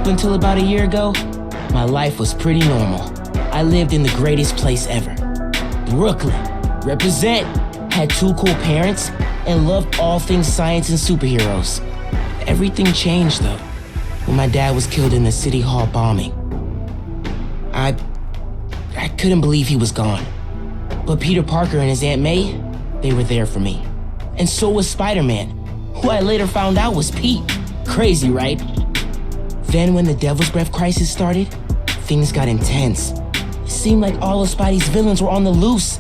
Up until about a year ago, my life was pretty normal. I lived in the greatest place ever. Brooklyn. Represent. Had 2 cool parents and loved all things science and superheroes. Everything changed though, when my dad was killed in the City Hall bombing. I couldn't believe he was gone. But Peter Parker and his Aunt May, they were there for me. And so was Spider-Man, who I later found out was Pete. Crazy, right? Then when the Devil's Breath crisis started, things got intense. It seemed like all of Spidey's villains were on the loose.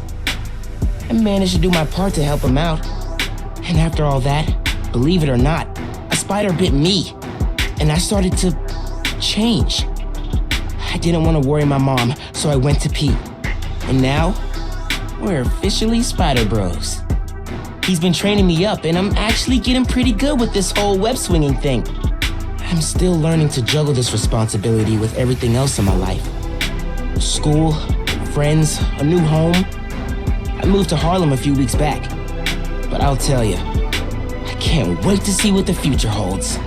I managed to do my part to help him out. And after all that, believe it or not, a spider bit me. And I started to change. I didn't want to worry my mom, so I went to Pete. And now, we're officially Spider Bros. He's been training me up, and I'm actually getting pretty good with this whole web swinging thing. I'm still learning to juggle this responsibility with everything else in my life. School, friends, a new home. I moved to Harlem a few weeks back. But I'll tell you, I can't wait to see what the future holds.